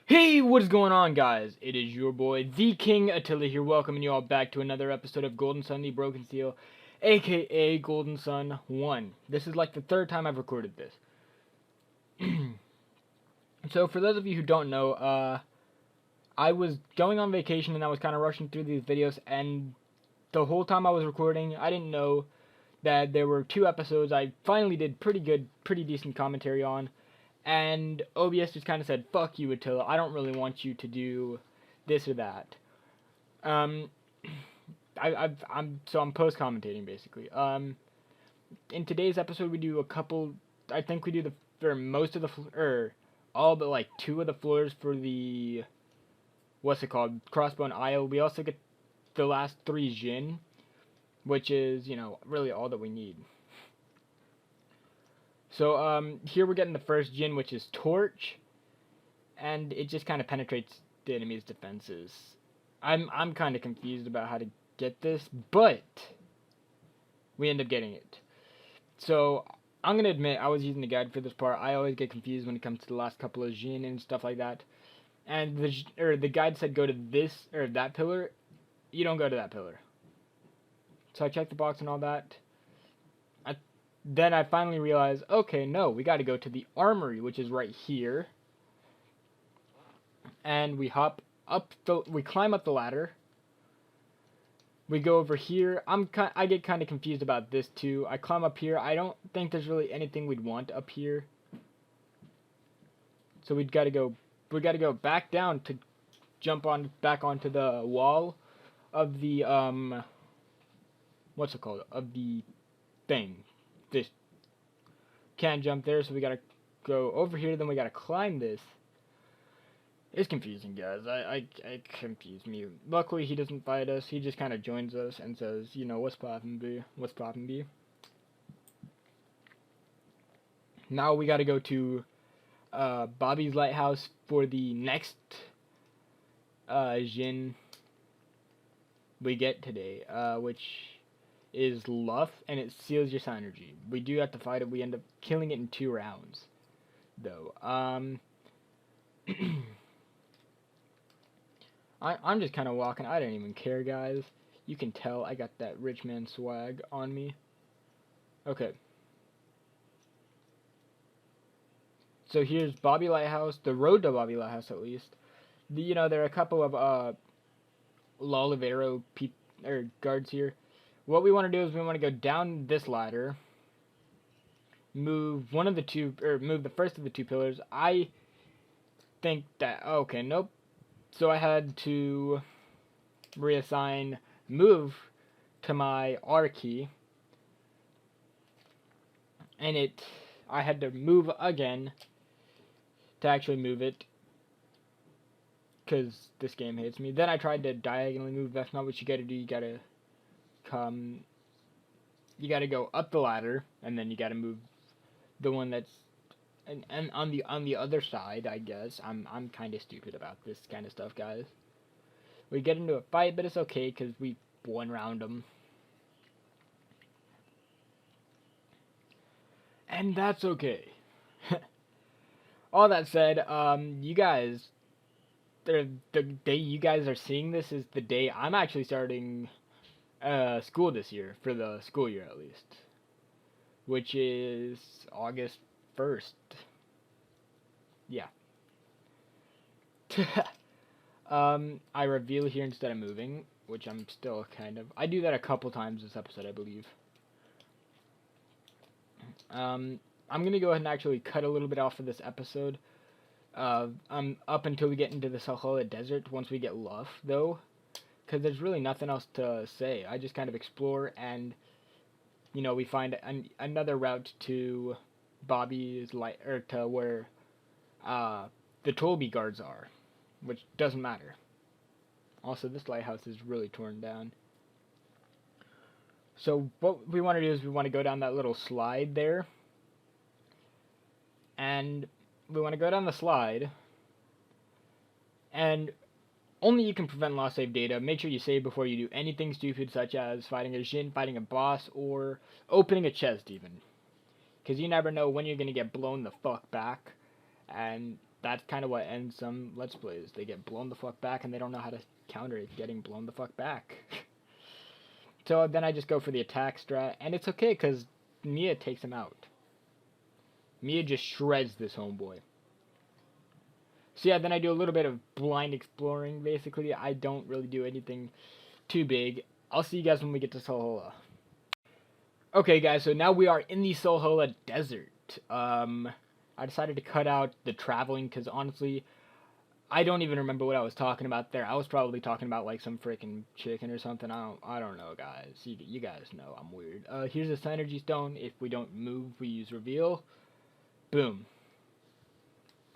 Hey, what is going on, guys? It is your boy, the King Attila here, welcoming you all back to another episode of Golden Sun, the Broken Seal, aka Golden Sun 1. This is like the third time I've recorded this. So, for those of you who don't know, I was going on vacation and I was kind of rushing through these videos, and the whole time I was recording, I didn't know that there were two episodes I finally did pretty good, pretty decent commentary on. And OBS just kind of said, "Fuck you, Attila. I don't really want you to do this or that." Um, I'm post commentating basically. In today's episode we do a couple. I think we do the for most of the all but like two of the floors for the what's it called, Crossbone Isle. We also get the last three Djinn, which is really all that we need. So here we're getting the first Djinn, which is Torch, and it just kind of penetrates the enemy's defenses. I'm kind of confused about how to get this, but we end up getting it. So I'm gonna admit I was using the guide for this part. I always get confused when it comes to the last couple of Djinn and stuff like that. And the guide said go to this or that pillar. You don't go to that pillar. So I checked the box and all that. Then I finally realized, okay, no, we got to go to the armory, which is right here. And we we climb up the ladder. We go over here. I get kind of confused about this too. I climb up here. I don't think there's really anything we'd want up here. So we got to go back down to jump back onto the wall of the what's it called? Of the thing. This can't jump there, so we gotta go over here, then we gotta climb this. It's confusing, guys. I confused me. Luckily, he doesn't fight us. He just kind of joins us and says, what's poppin', B? What's poppin', B? Now we gotta go to Bobby's Lighthouse for the next Djinn we get today, which is Luff, and it seals your synergy. We do have to fight it. We end up killing it in 2 rounds, though. I'm just kind of walking. I don't even care, guys. You can tell I got that rich man swag on me. Okay. So here's Bobby Lighthouse, the road to Bobby Lighthouse at least. There are a couple of Lolivero guards here. What we want to do is we want to go down this ladder, move one of the two, or move the first of the 2 pillars. I think that, okay, nope. So I had to reassign move to my R key, and I had to move again to actually move it, because this game hates me. Then I tried to diagonally move. That's not what you gotta do. You gotta go up the ladder, and then you gotta move the one that's and on the other side. I guess I'm kind of stupid about this kind of stuff, guys. We get into a fight, but it's okay because we one round them, and that's okay. All that said, you guys, the day you guys are seeing this is the day I'm actually starting school this year, for the school year at least, which is August 1st. Yeah. I reveal here instead of moving, which I'm still kind of. I do that a couple times this episode, I believe. I'm gonna go ahead and actually cut a little bit off of this episode. Up until we get into the Sahara Desert. Once we get Luff, though, because there's really nothing else to say. I just kind of explore, and we find another route to Bobby's to where the Tolby guards are, which doesn't matter. Also, this lighthouse is really torn down. So what we want to do is we want to go down that little slide there, and we want to go down the slide, and only you can prevent lost save data. Make sure you save before you do anything stupid, such as fighting a Djinn, fighting a boss, or opening a chest even. Because you never know when you're going to get blown the fuck back. And that's kind of what ends some Let's Plays. They get blown the fuck back and they don't know how to counter it getting blown the fuck back. So then I just go for the attack strat, and it's okay because Mia takes him out. Mia just shreds this homeboy. So yeah, then I do a little bit of blind exploring, basically. I don't really do anything too big. I'll see you guys when we get to Solhola. Okay guys, so now we are in the Solhola Desert. I decided to cut out the traveling because honestly, I don't even remember what I was talking about there. I was probably talking about like some freaking chicken or something. I don't know, guys. You guys know I'm weird. Here's a synergy stone. If we don't move, we use reveal. Boom.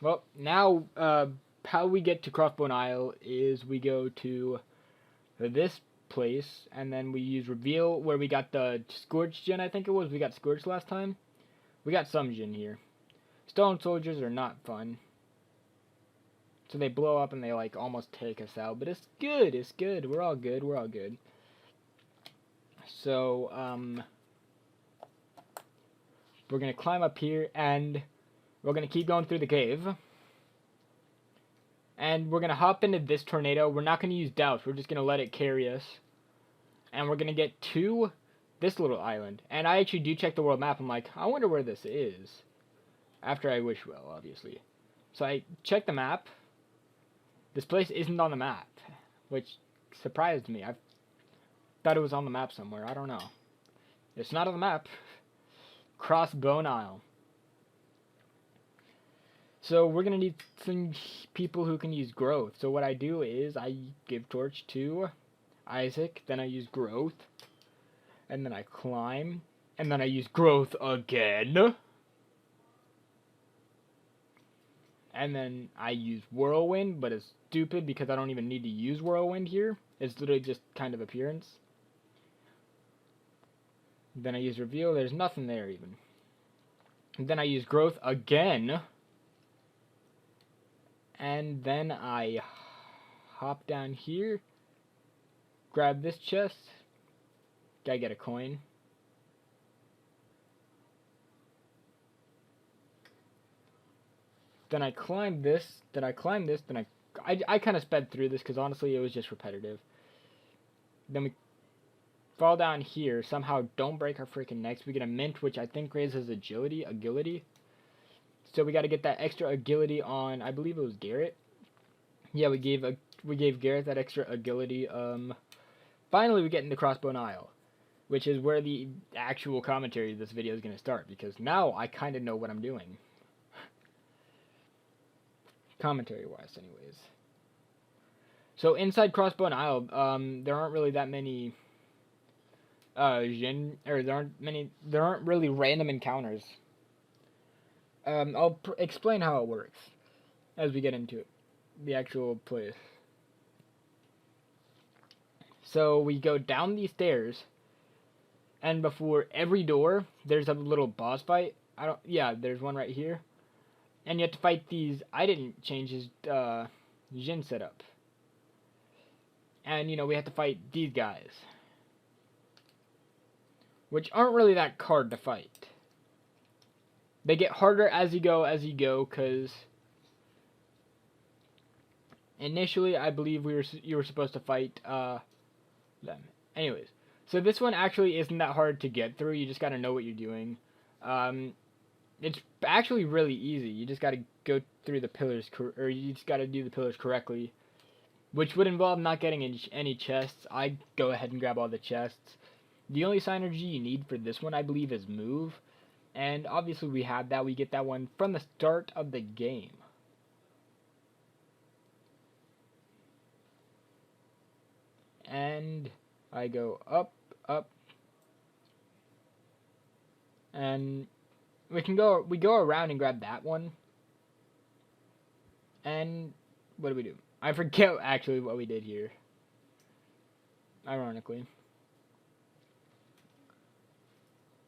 Well, now how we get to Crossbone Isle is we go to this place and then we use reveal where we got the Scorched Djinn. I think it was. We got Scorched last time. We got some Djinn here. Stone soldiers are not fun. So they blow up and they like almost take us out. But it's good. It's good. We're all good. We're all good. So, we're going to climb up here and we're going to keep going through the cave. And we're going to hop into this tornado. We're not going to use doubts. We're just going to let it carry us. And we're going to get to this little island. And I actually do check the world map. I'm like, I wonder where this is. After I wish well, obviously. So I check the map. This place isn't on the map, which surprised me. I thought it was on the map somewhere. I don't know. It's not on the map. Crossbone Isle. So we're going to need some people who can use growth. So what I do is I give torch to Isaac. Then I use growth. And then I climb. And then I use growth again. And then I use whirlwind, but it's stupid because I don't even need to use whirlwind here. It's literally just kind of appearance. Then I use reveal. There's nothing there even. And then I use growth again. And then I hop down here. Grab this chest. Gotta get a coin. Then I climbed this, then I climbed this, then I kind of sped through this because honestly it was just repetitive. Then we fall down here, somehow don't break our freaking necks. We get a mint, which I think raises agility. So we got to get that extra agility on, I believe it was Garrett. Yeah, we gave Garrett that extra agility. Finally we get into Crossbone Isle, which is where the actual commentary of this video is going to start because now I kind of know what I'm doing. Commentary-wise, anyways. So inside Crossbone Isle, there aren't really that many Djinn, or there aren't really random encounters. I'll explain how it works as we get into it, the actual place. So we go down these stairs, and before every door, there's a little boss fight. There's one right here. And you have to fight these. I didn't change his Djinn setup. And, we have to fight these guys. Which aren't really that hard to fight. They get harder as you go, because initially I believe you were supposed to fight them. Anyways, so this one actually isn't that hard to get through. You just gotta know what you're doing. It's actually really easy. You just gotta go through the pillars, or you just gotta do the pillars correctly, which would involve not getting any chests. I go ahead and grab all the chests. The only synergy you need for this one, I believe, is move, and obviously we have that. We get that one from the start of the game. And I go up, and we go around and grab that one. And what do? I forget actually what we did here. Ironically.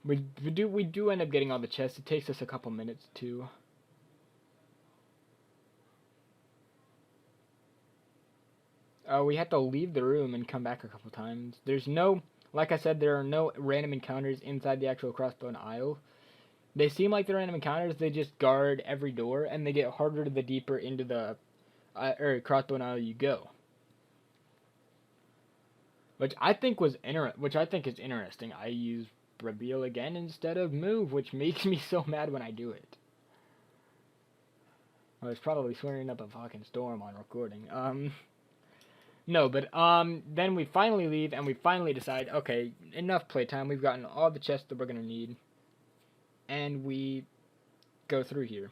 We do end up getting all the chests. It takes us a couple minutes to. We have to leave the room and come back a couple times. There's no, like I said, there are no random encounters inside the actual Crossbone Isle. They seem like they're random encounters. They just guard every door, and they get harder the deeper into the crossbow aisle you go. Which I think is interesting. I use reveal again instead of move, which makes me so mad when I do it. I was probably swearing up a fucking storm on recording. No, but then we finally leave and we finally decide, okay, enough playtime. We've gotten all the chests that we're gonna need, and we go through here.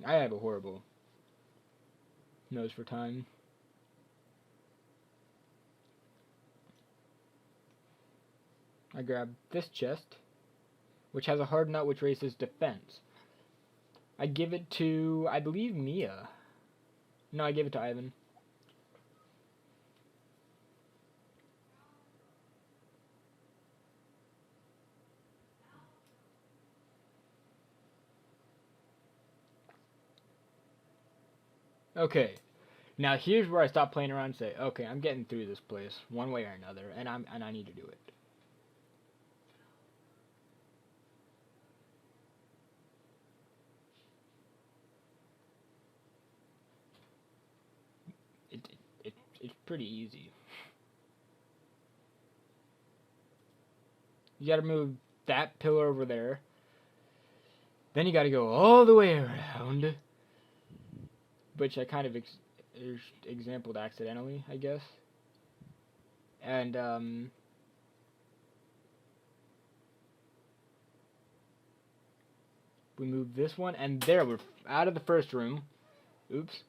I have a horrible nose for time. I grab this chest, which has a hard nut which raises defense. I give it to, I believe, Mia. No, I gave it to Ivan. Okay, now here's where I stop playing around and say, okay, I'm getting through this place one way or another, and I need to do it. It's pretty easy. You gotta move that pillar over there. Then you gotta go all the way around. Which I kind of exampled accidentally, I guess. And, we move this one, and there, we're out of the first room. Oops.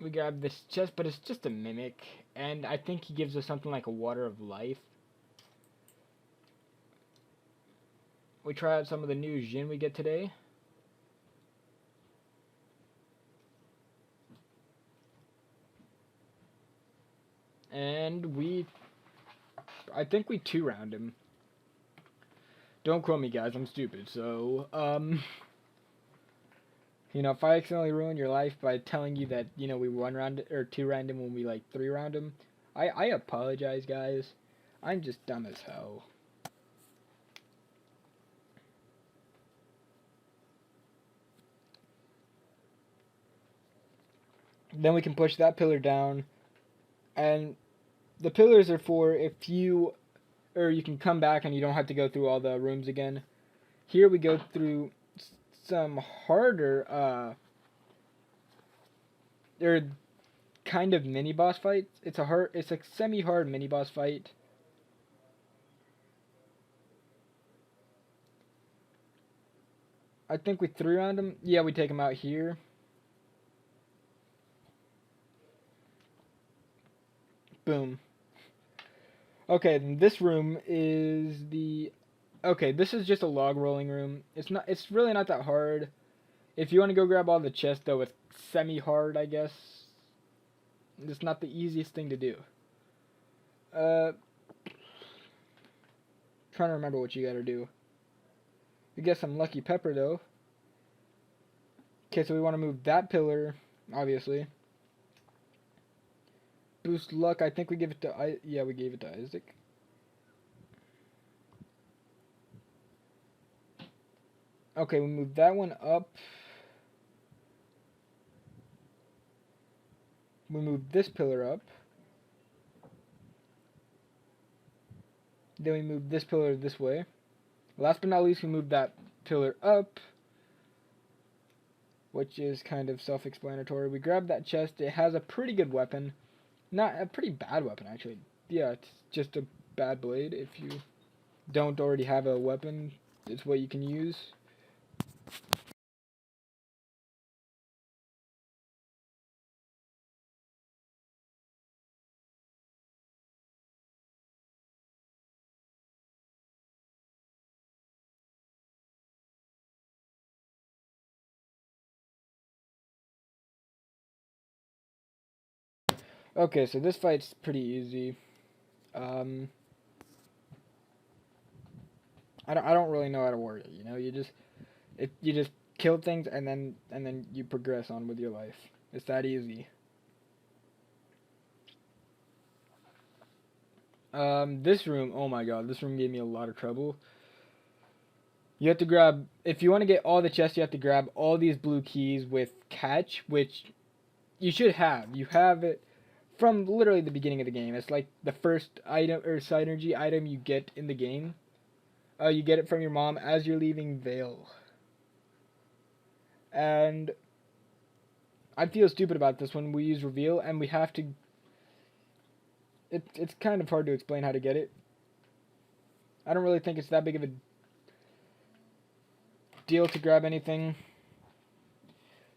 We grab this chest, but it's just a mimic, and I think he gives us something like a water of life. We try out some of the new Djinn we get today. And I think we 2-round him. Don't quote me, guys, I'm stupid, so, you know, if I accidentally ruin your life by telling you that, you know, we 1-round or 2-round him when we, like, 3-round him, I apologize, guys. I'm just dumb as hell. Then we can push that pillar down, and the pillars are for if you, or you can come back and you don't have to go through all the rooms again. Here we go through some harder, they're kind of mini boss fights. It's a semi-hard mini boss fight. I think we 3-round him. Yeah, we take him out here. Boom. Okay, then this room is the... Okay, this is just a log rolling room. It's really not that hard. If you want to go grab all the chests, though, it's semi-hard, I guess. It's not the easiest thing to do. Trying to remember what you gotta do. You get some lucky pepper, though. Okay, so we want to move that pillar, obviously. Boost luck, I think we give it to... Yeah, we gave it to Isaac. Okay, we move that one up. We move this pillar up. Then we move this pillar this way. Last but not least, we move that pillar up, which is kind of self-explanatory. We grab that chest. It has a pretty good weapon. Not a pretty bad weapon, actually. Yeah, it's just a bad blade. If you don't already have a weapon, it's what you can use. Okay, so this fight's pretty easy. I don't really know how to word it. You know, you just kill things and then you progress on with your life. It's that easy. This room, oh my god, this room gave me a lot of trouble. You have to grab, if you want to get all the chests, you have to grab all these blue keys with catch, which you should have. You have it from literally the beginning of the game. It's like the first item or synergy item you get in the game. You get it from your mom as you're leaving Vale. And I feel stupid about this when we use reveal and we have to. It's kind of hard to explain how to get it. I don't really think it's that big of a deal to grab anything.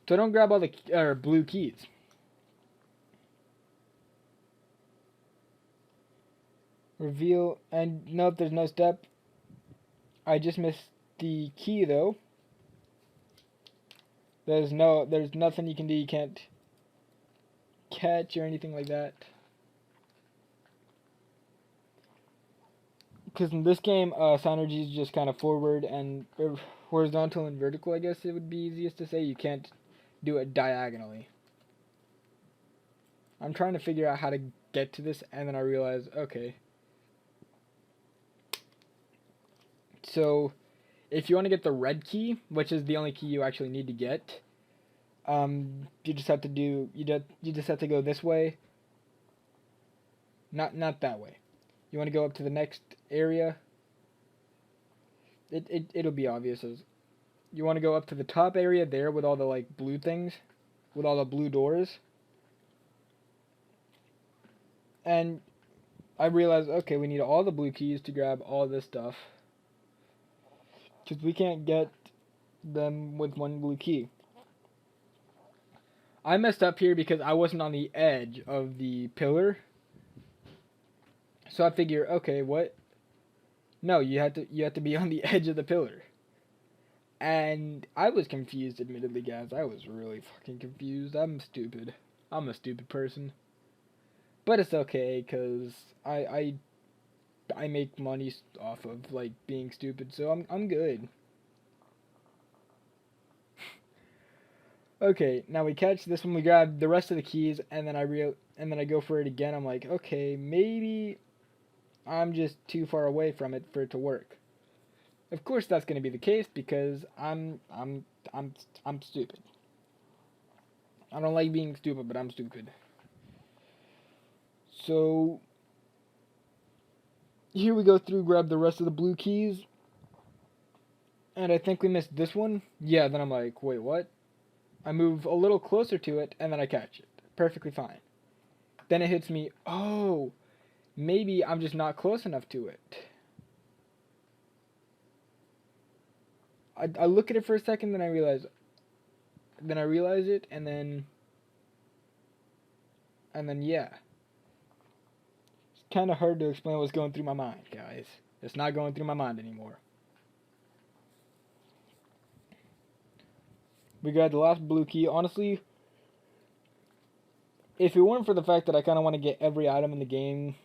So don't grab all the blue keys. Reveal, and nope, there's no step. I just missed the key though. There's nothing you can do. You can't catch or anything like that. Because in this game, synergy is just kind of forward and horizontal and vertical, I guess it would be easiest to say. You can't do it diagonally. I'm trying to figure out how to get to this, and then I realize, okay. So, if you want to get the red key, which is the only key you actually need to get, you just have to go this way. Not that way. You want to go up to the next area. It'll be obvious as you want to go up to the top area there with all the like blue things, with all the blue doors. And I realized, okay, we need all the blue keys to grab all this stuff. Because we can't get them with one blue key. I messed up here because I wasn't on the edge of the pillar. So I figure, okay, what? No, you have to be on the edge of the pillar. And I was confused, admittedly, guys. I was really fucking confused. I'm stupid. I'm a stupid person. But it's okay, cause I make money off of like being stupid, so I'm good. Okay, now we catch this one. We grab the rest of the keys, and then I go for it again. I'm like, okay, maybe I'm just too far away from it for it to work. Of course, that's going to be the case because I'm stupid. I don't like being stupid, but I'm stupid. So here we go through, grab the rest of the blue keys, and I think we missed this one. Yeah, then I'm like, wait, what? I move a little closer to it, and then I catch it. Perfectly fine. Then it hits me, oh, maybe I'm just not close enough to it. I look at it for a second, then I realize it, and then yeah. It's kind of hard to explain what's going through my mind, guys. It's not going through my mind anymore. We got the last blue key. Honestly, if it weren't for the fact that I kind of want to get every item in the game,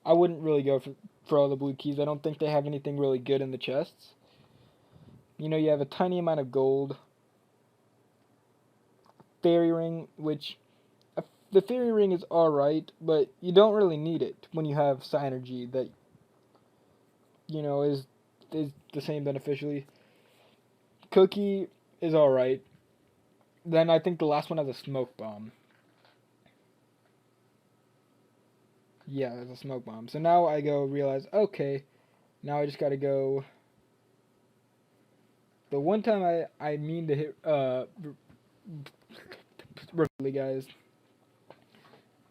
I wouldn't really go for all the blue keys. I don't think they have anything really good in the chests. You know, you have a tiny amount of gold. Fairy ring, which the fairy ring is alright, but you don't really need it when you have synergy that, you know, is the same beneficially. Cookie is alright. Then I think the last one has a smoke bomb. Yeah, there's a smoke bomb. So now I go realize, okay, now I just gotta go. The one time I mean to hit, really, guys.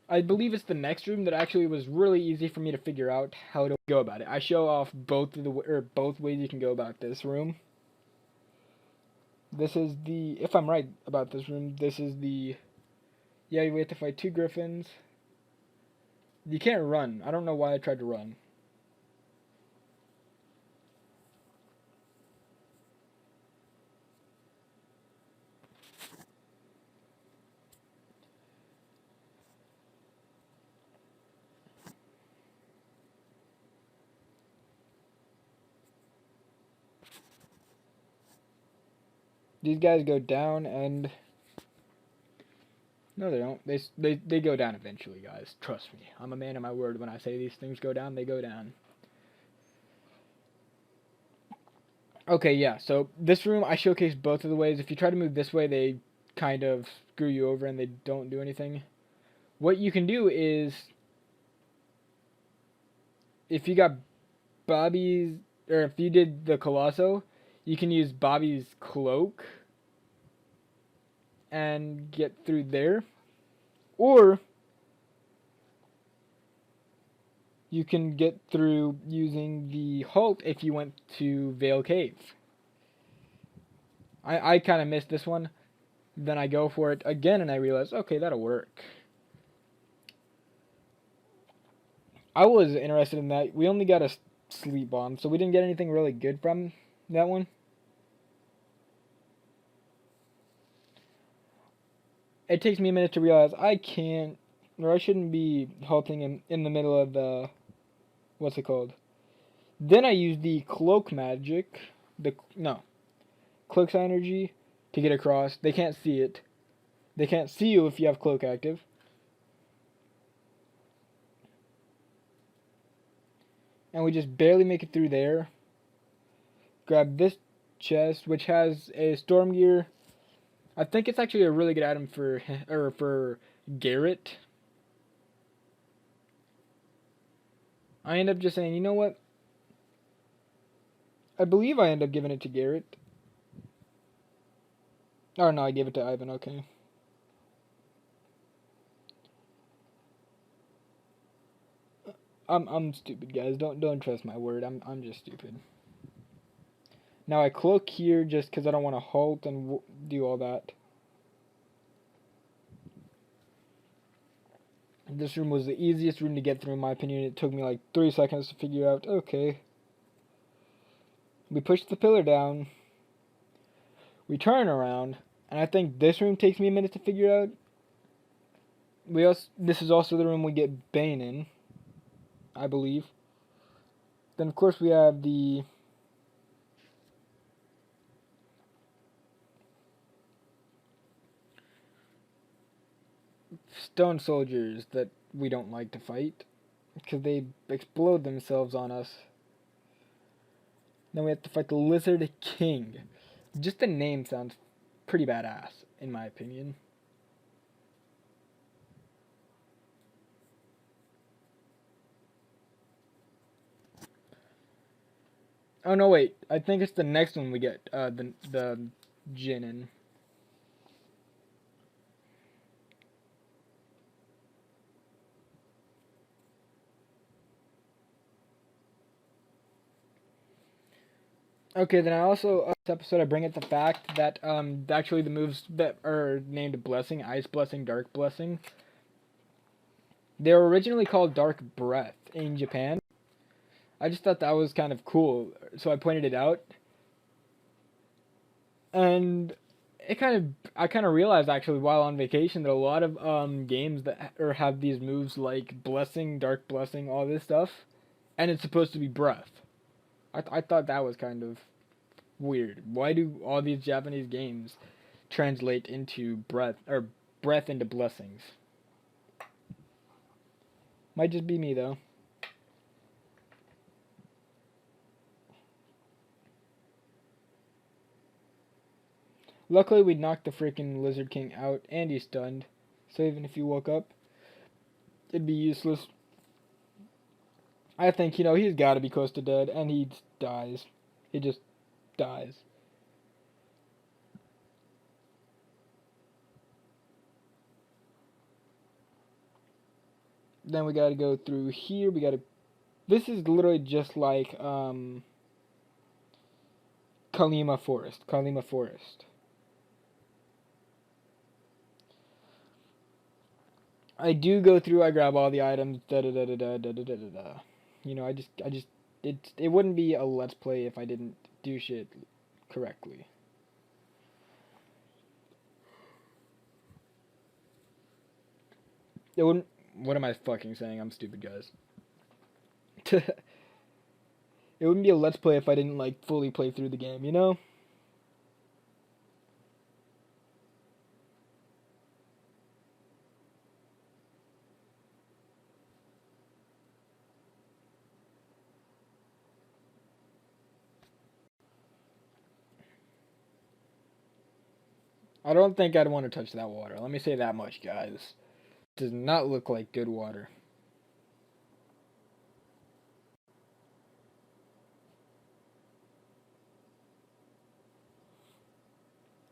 I believe it's the next room that actually was really easy for me to figure out how to go about it. I show off both ways you can go about this room. This is the, if I'm right about this room, this is the, yeah, you have to fight 2 griffins. You can't run. I don't know why I tried to run. These guys go down, and No, they don't. They go down eventually, guys. Trust me. I'm a man of my word. When I say these things go down, they go down. Okay, yeah. So this room, I showcased both of the ways. If you try to move this way, they kind of screw you over and they don't do anything. What you can do is, if you got Bobby's, or if you did the Colosso, you can use Bobby's cloak and get through there. Or you can get through using the halt if you went to Vale Cave. I kind of missed this one. Then I go for it again and I realize, okay, that'll work. I was interested in that. We only got a sleep bomb, so we didn't get anything really good from that one. It takes me a minute to realize I can't, or I shouldn't be halting in the middle of the, what's it called? Then I use the cloak magic, cloak's energy to get across. They can't see it. They can't see you if you have cloak active. And we just barely make it through there. Grab this chest, which has a storm gear. I think it's actually a really good item for Garrett. I end up just saying, you know what? I believe I end up giving it to Garrett. Oh no, I gave it to Ivan. Okay. I'm stupid, guys. Don't trust my word. I'm just stupid. Now I cloak here just because I don't want to halt and do all that. This room was the easiest room to get through in my opinion. It took me like 3 seconds to figure out, okay. We push the pillar down. We turn around. And I think this room takes me a minute to figure out. This is also the room we get Bane in, I believe. Then of course we have the stone soldiers that we don't like to fight because they explode themselves on us. Then we have to fight the Lizard King. Just the name sounds pretty badass, in my opinion. Oh no, wait. I think it's the next one we get the Djinn in. Okay, then I also this episode I bring up the fact that actually the moves that are named Blessing, Ice Blessing, Dark Blessing, they were originally called Dark Breath in Japan. I just thought that was kind of cool, so I pointed it out. And I kind of realized actually while on vacation that a lot of games that have these moves like Blessing, Dark Blessing, all this stuff, and it's supposed to be Breath. I thought that was kind of weird. Why do all these Japanese games translate into breath into blessings? Might just be me though. Luckily we knocked the freaking Lizard King out and he's stunned. So even if he woke up, it'd be useless. I think, he's gotta be close to dead and he dies. He just dies. Then we gotta go through here. This is literally just like Kalima Forest. I do go through. I grab all the items. It wouldn't be a let's play if I didn't do shit correctly. It wouldn't. What am I fucking saying? I'm stupid, guys. It wouldn't be a let's play if I didn't fully play through the game, I don't think I'd want to touch that water. Let me say that much, guys. Does not look like good water.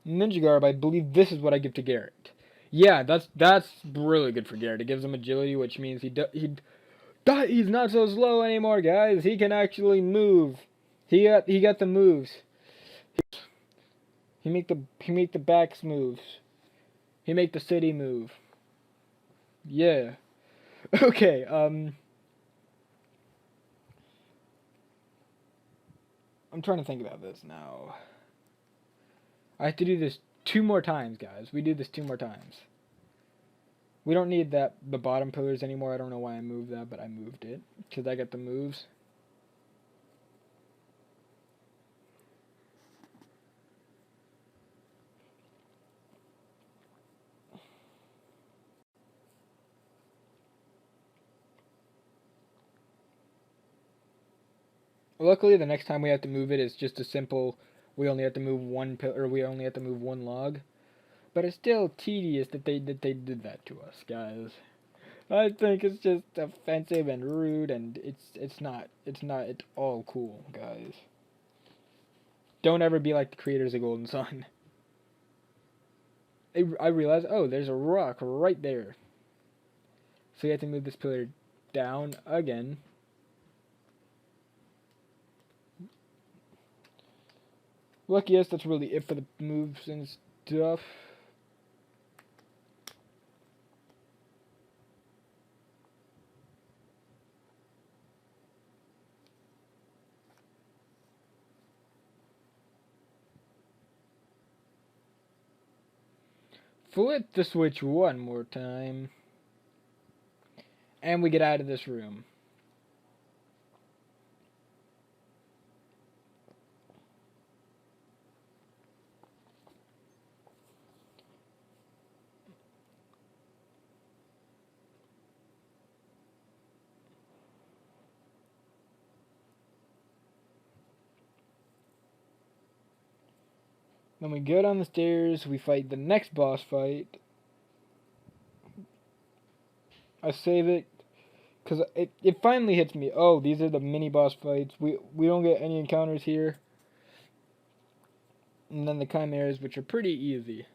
Ninja Garb, I believe this is what I give to Garrett. Yeah, that's really good for Garrett. It gives him agility, which means he's not so slow anymore, guys. He can actually move. He got the moves. He make the backs moves. He make the city move. Yeah. Okay. I'm trying to think about this now. I have to do this 2 more times, guys. We do this 2 more times. We don't need the bottom pillars anymore. I don't know why I moved that, but I moved it because I got the moves. Luckily, the next time we have to move it, it's just a simple. We only have to move one pillar. We only have to move one log. But it's still tedious that they did that to us, guys. I think it's just offensive and rude, and it's not at all cool, guys. Don't ever be like the creators of Golden Sun. I realized, oh, there's a rock right there. So you have to move this pillar down again. Lucky us, that's really it for the moves and stuff. Flip the switch one more time. And we get out of this room. Then we go down the stairs, we fight the next boss fight. I save it, because it finally hits me. Oh, these are the mini boss fights. We don't get any encounters here. And then the chimeras, which are pretty easy.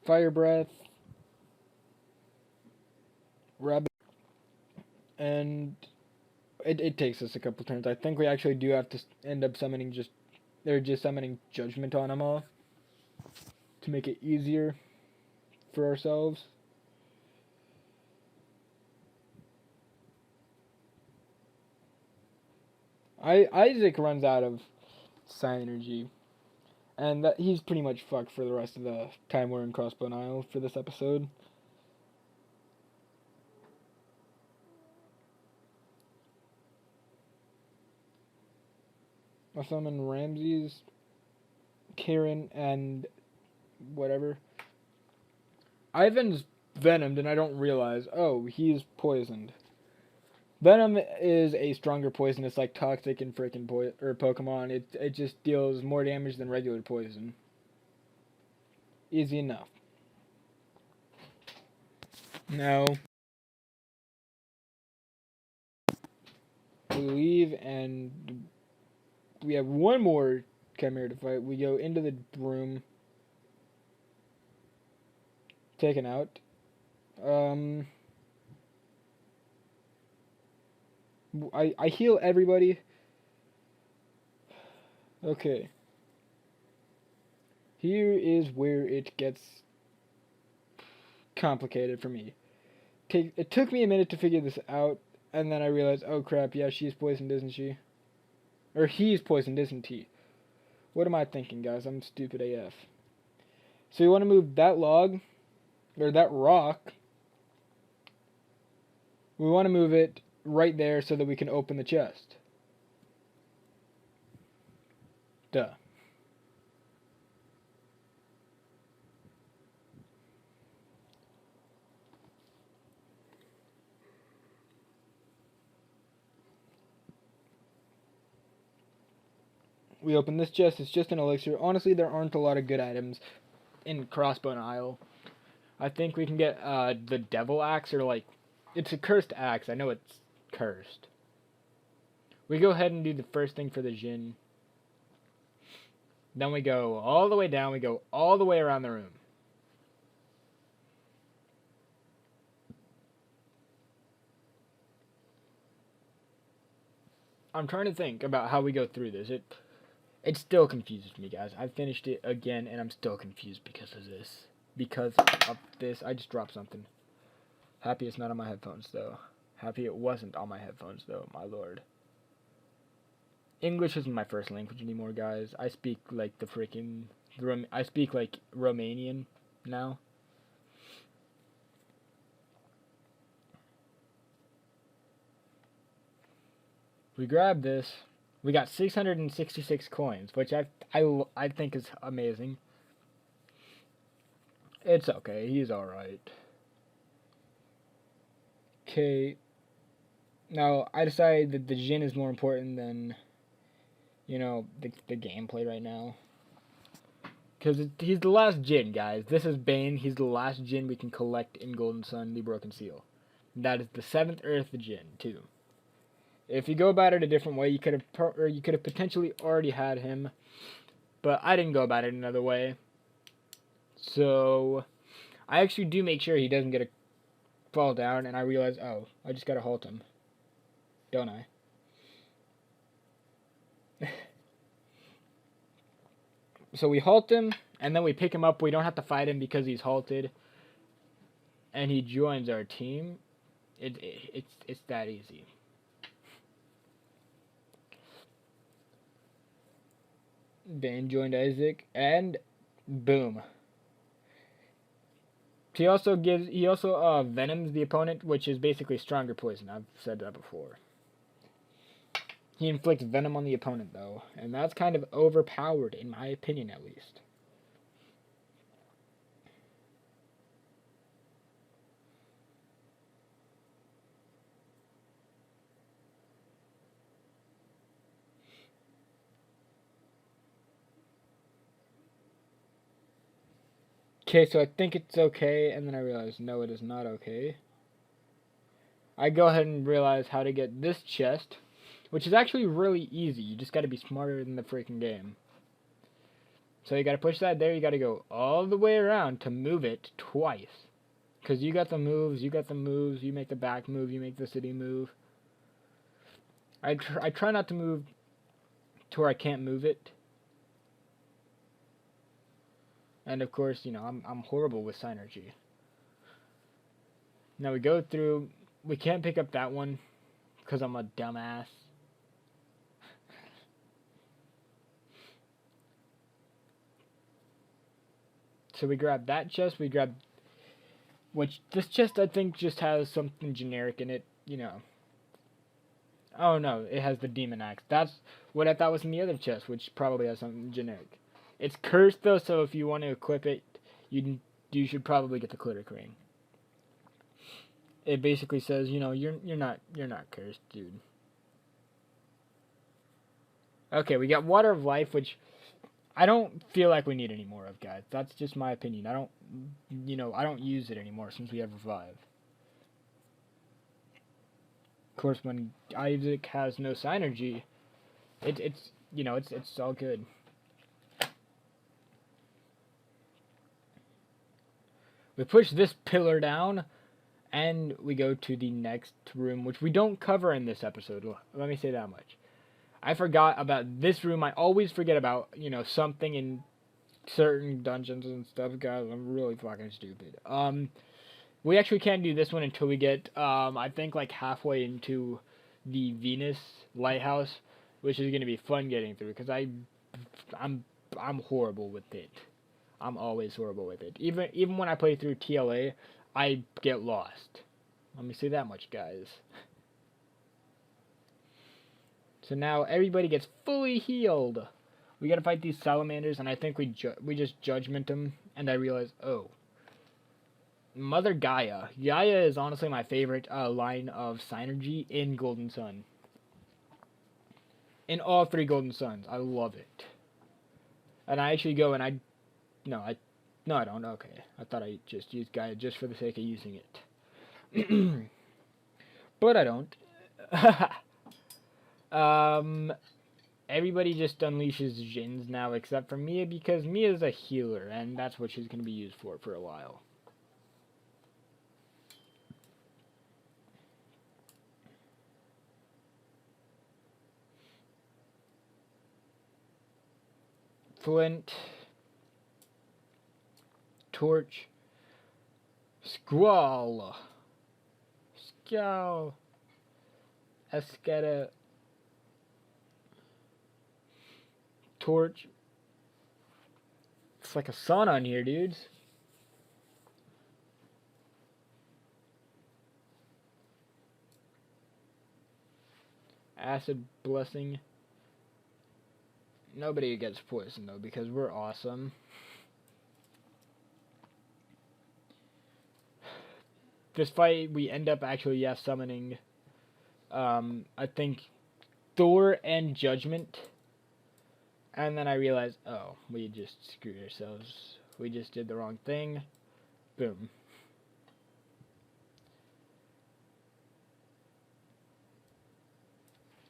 Fire breath. Rabbit. And it takes us a couple turns. I think we actually do have to end up summoning just summoning Judgment on them all. To make it easier for ourselves. Isaac runs out of psi energy. And he's pretty much fucked for the rest of the time we're in Crossbone Isle for this episode. I'll summon Ramses, Karen, and whatever. Ivan's venomed, and I don't realize. Oh, he's poisoned. Venom is a stronger poison. It's like toxic and freaking Pokemon. It just deals more damage than regular poison. Easy enough. Now we leave, and we have one more Chimera to fight. We go into the room. Taken out. I heal everybody. Okay. Here is where it gets complicated for me. It took me a minute to figure this out, and then I realized, oh crap, yeah, she's poisoned, isn't she? Or he's poisoned, isn't he? What am I thinking, guys? I'm stupid AF. So you want to move that log, or that rock. We want to move it right there so that we can open the chest. Duh. We open this chest. It's just an elixir. Honestly, there aren't a lot of good items in Crossbone Isle. I think we can get the Devil Axe, or like, it's a cursed axe. I know it's cursed. We go ahead and do the first thing for the Djinn. Then we go all the way down. We go all the way around the room. I'm trying to think about how we go through this. It still confuses me, guys. I finished it again, and I'm still confused because of this. Because of this. I just dropped something. Happy it's not on my headphones, though. Happy it wasn't on my headphones, though, my lord. English isn't my first language anymore, guys. I speak like the freaking... I speak like Romanian now. We grab this. We got 666 coins, which I think is amazing. It's okay. He's alright. Okay. Now, I decided that the Djinn is more important than, you know, the gameplay right now. Because he's the last Djinn, guys. This is Bane. He's the last Djinn we can collect in Golden Sun, the Broken Seal. That is the 7th Earth Djinn, too. If you go about it a different way, you could have potentially already had him, but I didn't go about it another way. So I actually do make sure he doesn't get a fall down, and I realize, oh, I just gotta halt him, don't I? So we halt him, and then we pick him up. We don't have to fight him because he's halted, and he joins our team. It's that easy. Bane joined Isaac, and boom. He also venoms the opponent, which is basically stronger poison. I've said that before. He inflicts venom on the opponent, though, and that's kind of overpowered, in my opinion, at least. Okay, so I think it's okay, and then I realize, no, it is not okay. I go ahead and realize how to get this chest, which is actually really easy. You just gotta be smarter than the freaking game. So you gotta push that there, you gotta go all the way around to move it twice. Because you got the moves, you make the back move, you make the city move. I try not to move to where I can't move it. And of course, you know, I'm horrible with synergy. Now we go through, we can't pick up that one because I'm a dumbass. So we grab that chest, which this chest I think just has something generic in it, you know. Oh no, it has the demon axe. That's what I thought was in the other chest, which probably has something generic. It's cursed though, so if you want to equip it, you should probably get the Clitic Ring. It basically says, you know, you're not cursed, dude. Okay, we got Water of Life, which I don't feel like we need any more of, guys. That's just my opinion. I don't use it anymore since we have Revive. Of course, when Isaac has no synergy, it's all good. We push this pillar down, and we go to the next room, which we don't cover in this episode. Let me say that much. I forgot about this room. I always forget about, you know, something in certain dungeons and stuff, guys. I'm really fucking stupid. We actually can't do this one until we get, I think, like halfway into the Venus Lighthouse, which is gonna be fun getting through, because I'm horrible with it. I'm always horrible with it. Even when I play through TLA, I get lost. Let me say that much, guys. So now everybody gets fully healed. We gotta fight these salamanders, and I think we just judgment them. And I realize, oh, Mother Gaia. Gaia is honestly my favorite line of synergy in Golden Sun. in all 3 Golden Suns. I love it. And I actually go and no, I don't. Okay. I thought I just used Gaia just for the sake of using it. But I don't. Everybody just unleashes Djinns now except for Mia, because Mia's a healer, and that's what she's going to be used for a while. Flint, Torch, Squall, Scowl, Escada, Torch. It's like a sauna on here, dudes. Acid Blessing. Nobody gets poisoned though, because we're awesome. This fight, we end up actually, summoning, I think, Thor and Judgment. And then I realized, oh, we just screwed ourselves. We just did the wrong thing. Boom.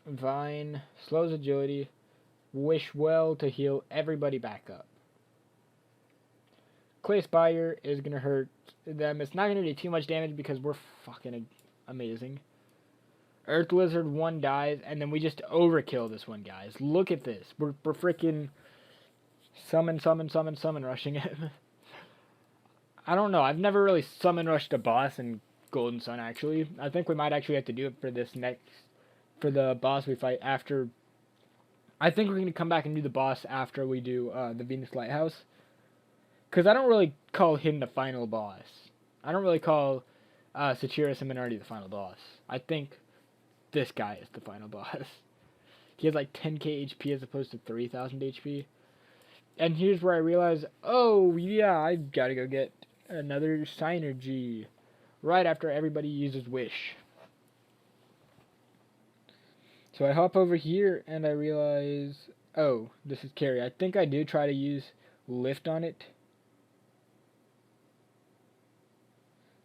Vine, slows agility. Wish well to heal everybody back up. Clay Spire is going to hurt them. It's not going to do too much damage because we're fucking amazing. Earth Lizard 1 dies, and then we just overkill this one, guys. Look at this. We're freaking summon rushing it. I don't know. I've never really summon rushed a boss in Golden Sun, actually. I think we might actually have to do it for this for the boss we fight after. I think we're going to come back and do the boss after we do the Venus Lighthouse. Because I don't really call him the final boss. I don't really call Sachiras and Minardi the final boss. I think this guy is the final boss. He has like 10k HP as opposed to 3000 HP. And here's where I realize, oh yeah, I've got to go get another Synergy. Right after everybody uses Wish. So I hop over here and I realize, oh, this is carry. I think I do try to use Lift on it.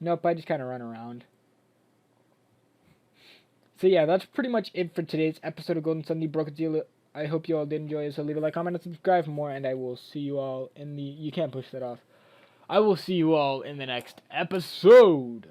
Nope, I just kind of run around. So yeah, that's pretty much it for today's episode of Golden Sun, the Broken Seal. I hope you all did enjoy it, so leave a like, comment, and subscribe for more, and I will see you all in the... You can't push that off. I will see you all in the next episode.